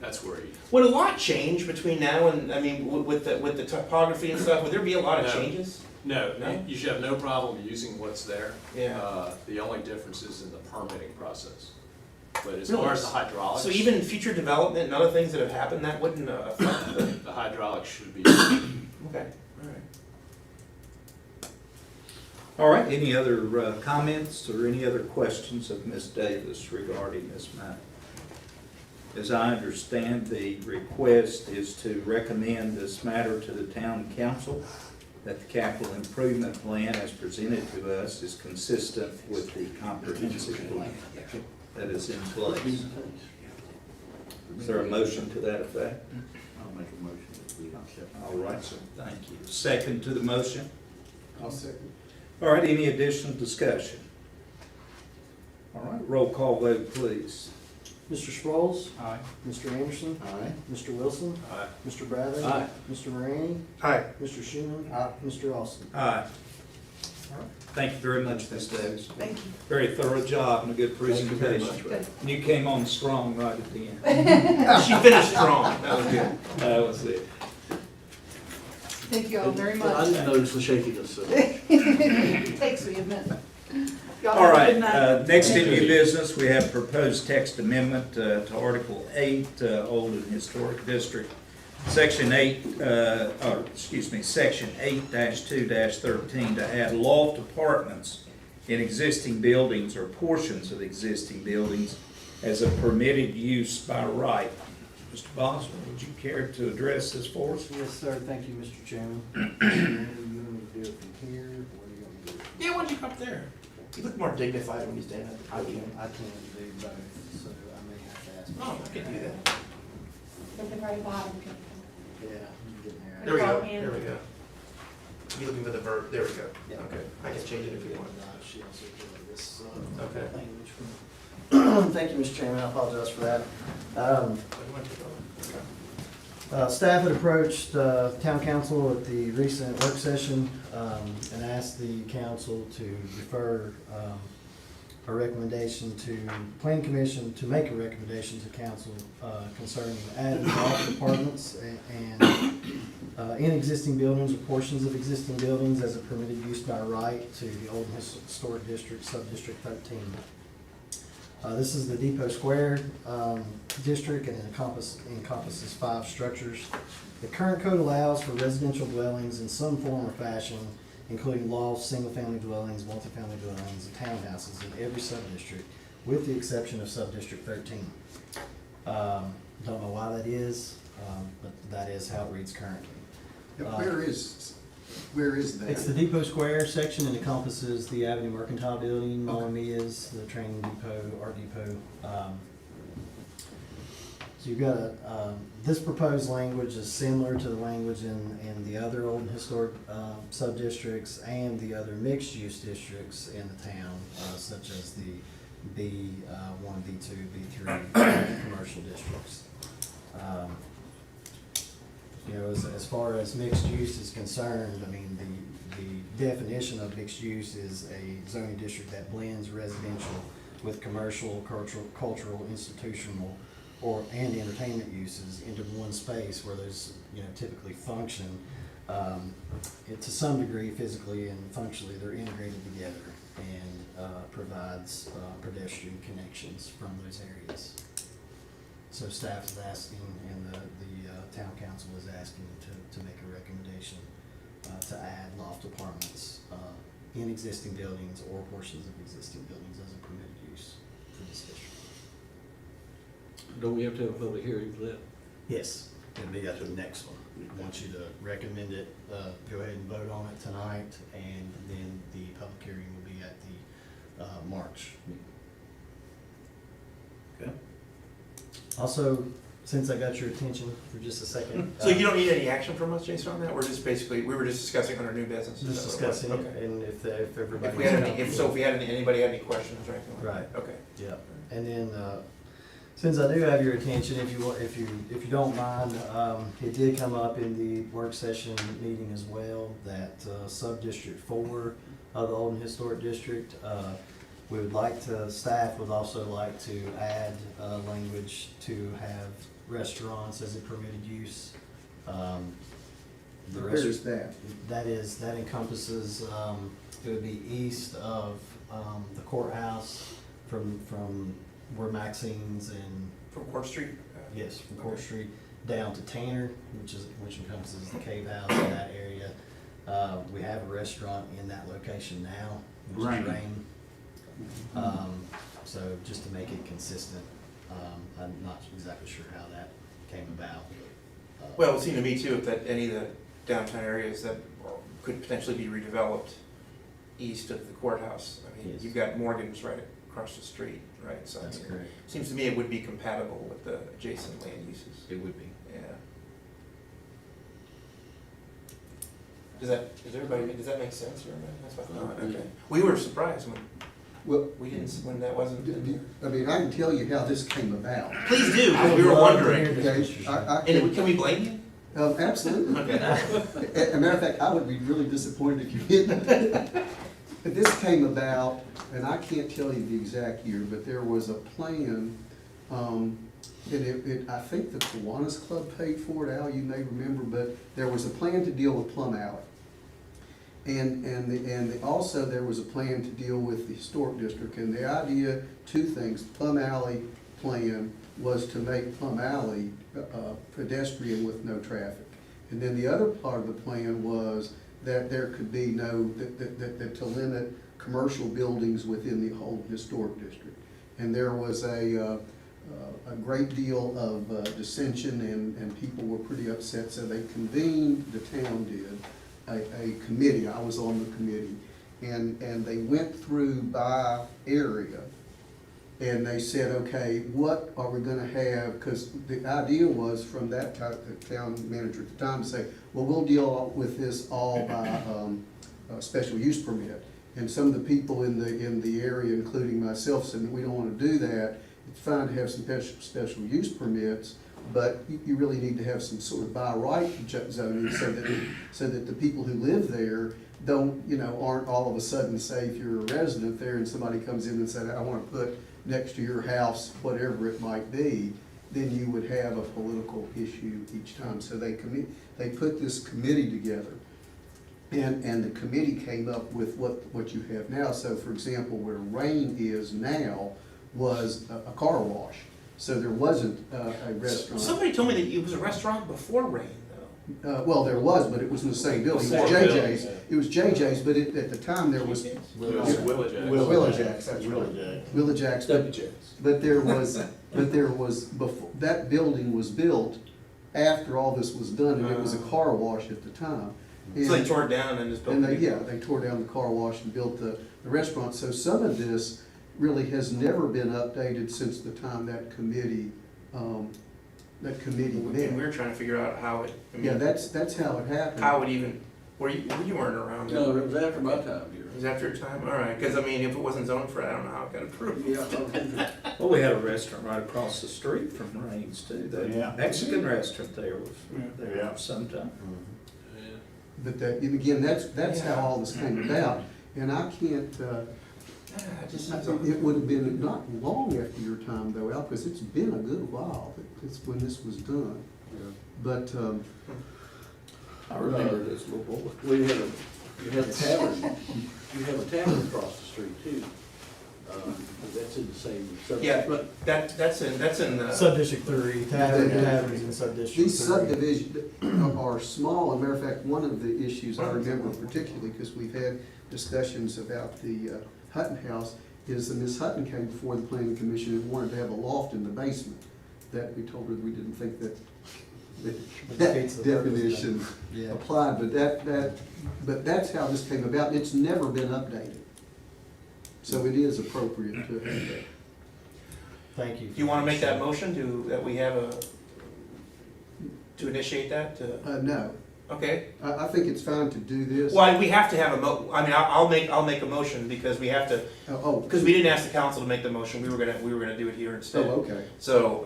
that's where he. Would a lot change between now and, I mean, with the topography and stuff, would there be a lot of No. changes? No, No? you should have no problem using what's there. Yeah. The only difference is in the permitting process. But as Really? far as the hydraulics. So even future development and other things that have happened, that wouldn't affect the, The hydraulics should be, okay, alright. All right, any other comments or any other questions of Ms. Davis regarding this matter? As I understand, the request is to recommend this matter to the town council that the capital improvement plan as presented to us is consistent with the comprehensive plan that is in place. Is there a motion to that effect? I'll make a motion that we accept. All right, sir, thank you. Second to the motion? I'll second. All right, any additional discussion? All right, roll call vote, please. Mr. Sproles? Aye. Mr. Anderson? Aye. Mr. Wilson? Aye. Mr. Bradley? Aye. Mr. Moraney? Aye. Mr. Schuman? Mr. Austin? Aye. All right, thank you very much, Ms. Davis. Thank you. Very thorough job and a good presentation. Good. And you came on strong right at the end. She finished strong, that was good. That was it. Thank you all very I much. didn't notice the shakiness. It takes me a minute. Y'all All have a right, good night. next in new business, we have proposed text amendment to Article 8, Old and Historic District, Section 8, Section 8-2-13, to add loft apartments in existing buildings or portions of existing buildings as a permitted use by right. Mr. Boswell, would you care to address this for us? Yes, sir. Thank you, Mr. Chairman. You want me to do it from here, or where do you want me to do it? Yeah, why don't you come up there? You look more dignified when you stand up. I can do both, so I may have to ask. Oh, I can do that. At the very bottom. Yeah, I'm getting there. There we go, Wrong hand. there we go. You looking for the verb, there we go. Yeah. Okay, I can change it if you want. She also did this Okay. language from. Thank you, Mr. Chairman. I apologize for that. Staff had approached town council at the recent work session and asked the council to defer a recommendation to planning commission, to make a recommendation to council concerning adding loft apartments and in existing buildings or portions of existing buildings as a permitted use by right to the Old Historic District, Sub-District 13. This is the Depot Square district, and it encompasses 5 structures. The current code allows for residential dwellings in some form or fashion, including lofts, single-family dwellings, multifamily dwellings, and townhouses in every sub-district, with the exception of Sub-District 13. Don't know why that is, but that is how it reads currently. Now, where is that? It's the Depot Square section, and encompasses the Avenue Mercantile Building, Mamiya's, the Training Depot, Art Depot. So you've got this proposed language is similar to the language in the other old and historic sub-districts and the other mixed-use districts in the town, such as the B1, B2, B3 commercial districts. You know, as far as mixed use is concerned, I mean, the definition of mixed use is a zoning district that blends residential with commercial, cultural, institutional, and entertainment uses into one space where those, you know, typically function, to some degree physically and functionally, they're integrated together and provides pedestrian connections from those areas. So staff is asking, and the town council is asking to make a recommendation to add loft apartments in existing buildings or portions of existing buildings as a permitted use for this district. Don't we have to have a public hearing for that? Yes, it'll be at the next one. We want you to recommend it, go ahead and vote on it tonight, and then the public hearing will be at the March meeting. Okay. Also, since I got your attention for just a second. So you don't need any action from us, Jason, on that? We're just basically, we were just discussing under new business. Is Just that what it was? discussing it, Okay. and if everybody. If we had any, if we had anybody had any questions or anything like that? Right. Okay. Yeah, and then, since I do have your attention, if you don't mind, it did come up in the work session meeting as well, that, sub-district 4 of the Old and Historic District, we would like to, staff would also like to add, language to have restaurants as a permitted use. Where is that? That encompasses, it would be east of, the courthouse from where Maxine's and, From Court Street? yes, from Court Street down to Tanner, which encompasses the Cave House in that area. We have a restaurant in that location now, which is Rain. Rain. So just to make it consistent, I'm not exactly sure how that came about. Well, it seemed to me too, if that any of the downtown areas that could potentially be redeveloped east of the courthouse. I mean, Yes. you've got Morgan's right across the street, right? So I That's mean, correct. seems to me it would be compatible with the adjacent land uses. It would be. Yeah. Does that make sense, or that's what I thought, okay. We were surprised when Well, when that wasn't in there. I mean, I can tell you how this came about. Please do, because we were wondering. Okay, I And can we blame you? Absolutely. Okay. As a matter of fact, I would be really disappointed if you didn't. But this came about, and I can't tell you the exact year, but there was a plan, and I think the Kiwanis Club paid for it, Al, you may remember, but there was a plan to deal with Plum Alley. And also there was a plan to deal with the historic district, and the idea, two things, Plum Alley plan was to make Plum Alley pedestrian with no traffic. And then the other part of the plan was that there could be that to limit commercial buildings within the whole historic district. And there was a great deal of dissension, and people were pretty upset, so they convened, the town did, a committee. I was on the committee, and they went through by area, and they said, okay, what are we gonna have? Because the idea was from that time, the town manager at the time, to say, well, we'll deal with this all by a special use permit. And some of the people in the area, including myself, said, we don't wanna do that. It's fine to have some special use permits, but you really need to have some sort of by right zoning so that the people who live there aren't all of a sudden, say if you're a resident there and somebody comes in and said, I want to put next to your house, whatever it might be, then you would have a political issue each time. So they put this committee together, and the committee came up with what you have now. So for example, where Rain is now was a car wash. So there wasn't a restaurant. Somebody told me that it was a restaurant before Rain, though. Well, there was, but it was in the same building. It was Same building, JJ's. yeah. It was JJ's, but at the time there was It was Willa Jack. Willa Jack's, that's right. Willa Jack's, but there was, before, that building was built after all this was done, and it was a car wash at the time. So they And- tore it down and just built And it they, again? yeah, they tore down the car wash and built the restaurant. So some of this really has never been updated since the time that committee met. And we were trying to figure out how it, I Yeah, mean, that's how it happened. how it even, you weren't around. No, it was after my time here. It was after your time? All right, because I mean, if it wasn't zoned for it, I don't know how it got approved. Yeah. Well, we had a restaurant right across the street from Rain's too. The Yeah. Mexican restaurant there was there Yeah. sometime. Yeah. But that, and again, that's how all this came about. And I can't, It just seems it would have been not long after your time though, Al, because it's been a good while. It's when this was done. But, I remember this little boy. We had you have a tavern, you have a tavern across the street too. But that's in the same subdivision. Yeah, but that's in, Sub-District 3, taverns in Sub-District 3. these subdivisions are small. As a matter of fact, one of the issues I remember particularly, because we've had discussions about the Hutton House, is that Ms. Hutton came before the planning commission and wanted to have a loft in the basement. That we told her we didn't think that Defeats the purpose, definition yeah. applied, but that's how this came about. It's never been updated. So it is appropriate to have that. Thank you. do you want to make that motion that we have to initiate that? No, Okay. I think it's fine to do this. Well, we have to have I mean, I'll make a motion because we have to, Oh, because we didn't ask the council to make the motion, we were gonna do it here instead. oh, okay. So,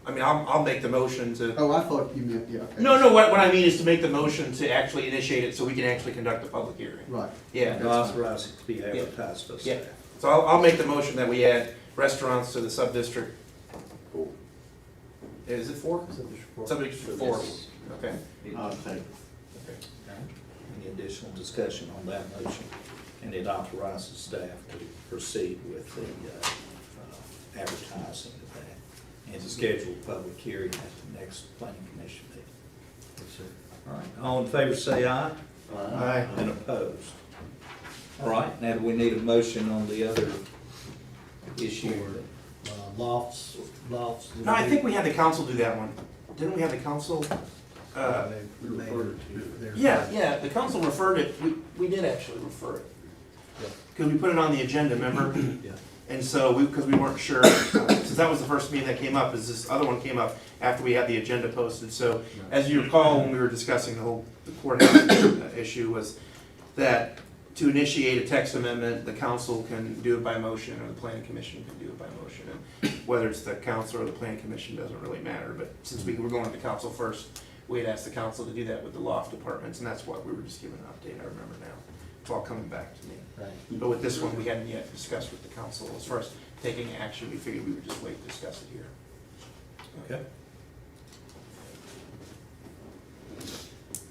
I mean, I'll make the motion to, Oh, I thought you meant, yeah, okay. no, what I mean is to make the motion to actually initiate it so we can actually conduct a public hearing. Right. Yeah, And authorize it to be advertised by Yeah. staff. so I'll make the motion that we add restaurants to the sub-district. Is it 4? Sub-district 4, okay. I'll take it. Any additional discussion on that motion? And it authorizes staff to proceed with the advertising of that and to schedule a public hearing at the next planning commission meeting. All right, all in favor say aye. Aye. And opposed. All right, now do we need a motion on the other issue? Lofts. No, I think we had the council do that one. Didn't we have the council We referred it to. Yeah, the council referred it, we did actually refer it. Because we put it on the agenda, remember? Yeah. And so because we weren't sure, since that was the first meeting that came up, is this other one came up after we had the agenda posted. So as you recall, when we were discussing the courthouse issue, was that to initiate a text amendment, the council can do it by motion, or the planning commission can do it by motion. And whether it's the council or the planning commission doesn't really matter, but since we were going to council first, we had asked the council to do that with the loft departments, and that's why we were just giving an update, I remember now. It's all coming back to me. Right. But with this one, we hadn't yet discussed with the council. As far as taking action, we figured we would just wait to discuss it here. Okay.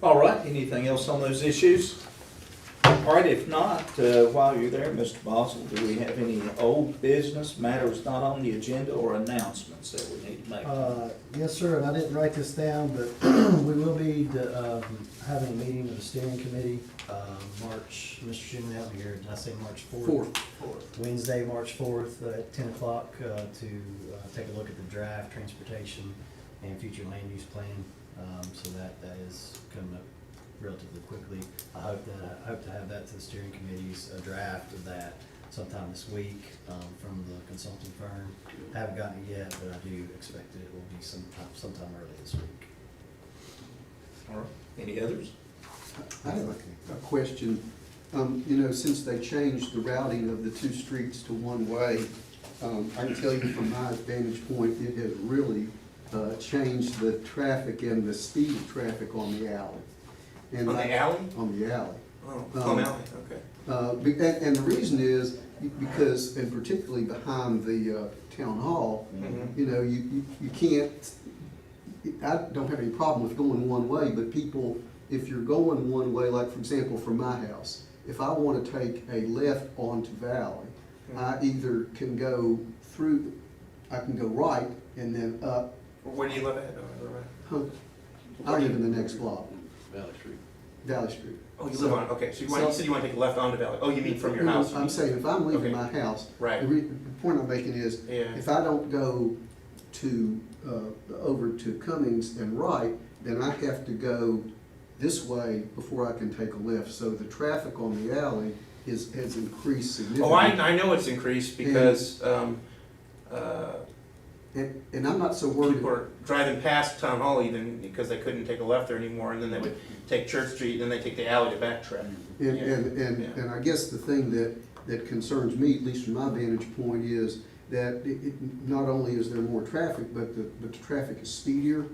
All right, anything else on those issues? All right, if not, while you're there, Mr. Boswell, do we have any old business matters not on the agenda or announcements that we need to make? Yes, sir, and I didn't write this down, but we will be having a meeting of the steering committee, March, Mr. Schuman, help me here, did I say March 4th? Wednesday, March 4th, at 10 o'clock, to take a look at the draft transportation and future land use plan. So that is coming up relatively quickly. I hope to have that to the steering committee's draft of that sometime this week from the consulting firm. Haven't gotten it yet, but I do expect it will be sometime early this week. All right, any others? I have a question. You know, since they changed the routing of the two streets to one-way, I can tell you from my vantage point, it has really changed the traffic and the speed of traffic on the alley. And On the alley? On the alley. Oh, Plum Alley, okay. And the reason is because, and particularly behind the town hall, Mhm. you know, you can't, I don't have any problem with going one way, but people, if you're going one way, like for example, from my house, if I want to take a left onto Valley, I either can go through, I can go right and then up. Where do you live at? Huh, I live in the next block, Valley Street. Valley Street. Oh, you live on, okay, so you said you want to take a left onto Valley. Oh, you mean from your house? I'm saying if I'm leaving Okay. my house, Right. the point I'm making is, Yeah. if I don't go to, over to Cummings and right, then I have to go this way before I can take a left. So the traffic on the alley has increased significantly. Oh, I know it's increased because, And I'm not so worried. people are driving past Town Hall even because they couldn't take a left there anymore, and then they would take Church Street, and then they take the alley to backtrack. And I guess the thing that concerns me, at least from my vantage point, is that not only is there more traffic, but the traffic is speedier.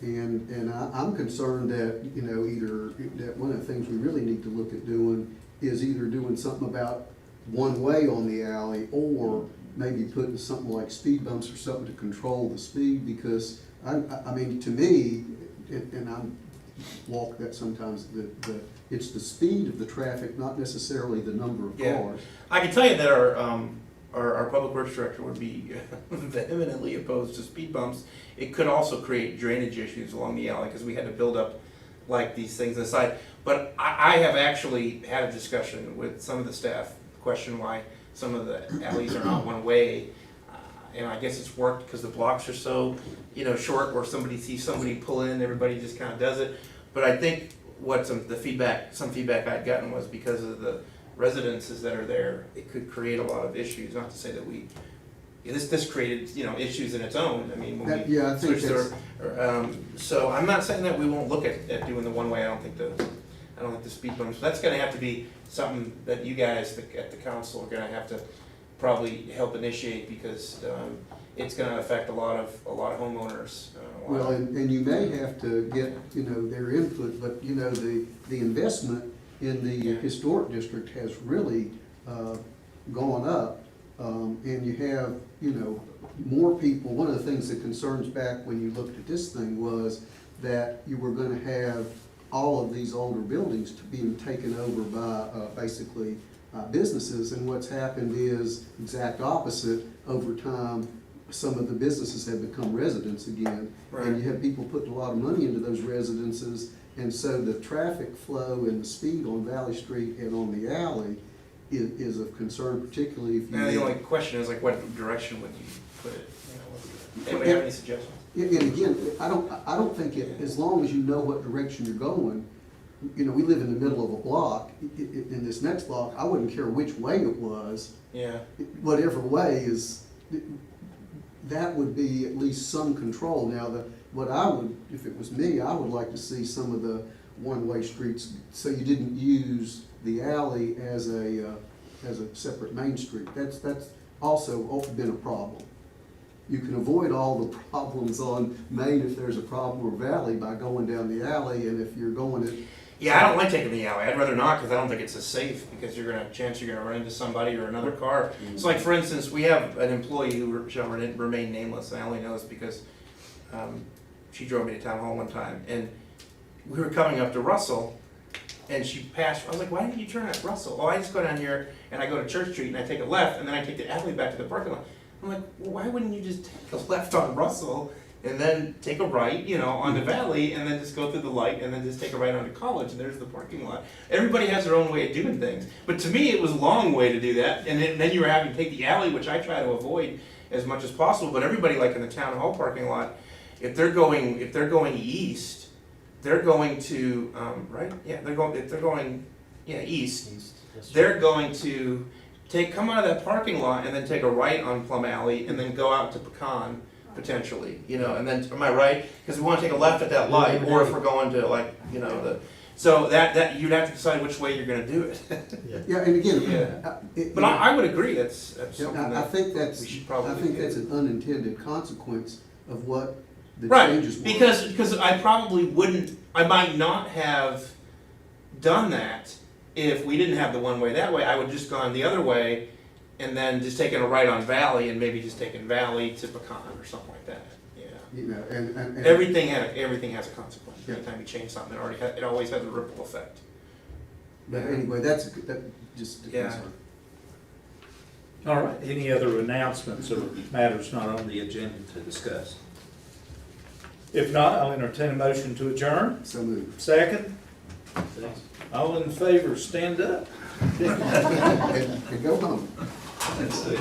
And I'm concerned that, you know, either, that one of the things we really need to look at doing is either doing something about one way on the alley, or maybe putting something like speed bumps or something to control the speed, because I mean, to me, and I walk that sometimes, it's the speed of the traffic, not necessarily the number of Yeah. cars. I can tell you that our public works director would be vehemently opposed to speed bumps. It could also create drainage issues along the alley, because we had to build up like these things inside. But I have actually had a discussion with some of the staff, question why some of the alleys are not one way. And I guess it's worked because the blocks are so, you know, short, where somebody sees somebody pull in, everybody just kind of does it. But I think what some feedback I'd gotten was because of the residences that are there, it could create a lot of issues. Not to say that this created, you know, issues in its own. I mean, when we Yeah, I think switched so I'm not saying that we won't look at doing the one way. I don't think the speed bumps. That's going to have to be something that you guys at the council are going to have to probably help initiate, because it's going to affect a lot of homeowners. Well, and you may have to get, you know, their input, but, you know, the investment in the historic district has really gone up. And you have, you know, more people. One of the things that concerns back when you looked at this thing was that you were gonna have all of these older buildings being taken over by basically businesses. And what's happened is exact opposite. Over time, some of the businesses have become residents again. Right. And you have people putting a lot of money into those residences. And so the traffic flow and the speed on Valley Street and on the alley is of concern, particularly if you. Now, the only question is, like, what direction would you put it? You know, anybody have any suggestions? And again, I don't think it, as long as you know what direction you're going, you know, we live in the middle of a block. In this next block, I wouldn't care which way it was. Yeah. Whatever way is, that would be at least some control. Now, what I would, if it was me, I would like to see some of the one-way streets, so you didn't use the alley as a separate main street. That's also been a problem. You can avoid all the problems on Main if there's a problem, or Valley, by going down the alley, and if you're going to. Yeah, I don't like taking the alley. I'd rather not, because I don't think it's as safe, because you're gonna have a chance you're gonna run into somebody or another car. So like, for instance, we have an employee who shall remain nameless, and I only know this because she drove me to town hall one time, and we were coming up to Russell, and she passed, I was like, why didn't you turn at Russell? Oh, I just go down here, and I go to Church Street, and I take a left, and then I take the alley back to the parking lot. I'm like, well, why wouldn't you just take a left on Russell, and then take a right, you know, on the Valley, and then just go through the light, and then just take a right onto College, and there's the parking lot. Everybody has their own way of doing things. But to me, it was a long way to do that, and then you were having to take the alley, which I try to avoid as much as possible. But everybody, like in the town hall parking lot, if they're going east, they're going to, right? Yeah, if they're going east, they're going to come out of that parking lot and then take a right on Plum Alley and then go out to Pecan, potentially, you know, and then, am I right? Because we want to take a left at that light, or if we're going to, like, you know, so that you'd have to decide which way you're gonna do it. Yeah, and again, Yeah. But I would agree, that's something I that think we should probably I think do. that's an unintended consequence of what the Right, changes were. because I probably wouldn't, I might not have done that if we didn't have the one way that way. I would just gone the other way and then just taken a right on Valley and maybe just taken Valley to Pecan or something like that. Yeah. You know, and Everything has a consequence. Yeah. Anytime you change something, it always has a ripple effect. but anyway, that just a Yeah. concern. All right, any other announcements or matters not on the agenda to discuss? If not, I'll entertain a motion to adjourn. So moved. Second? All in favor, stand up. And go home. Let's see.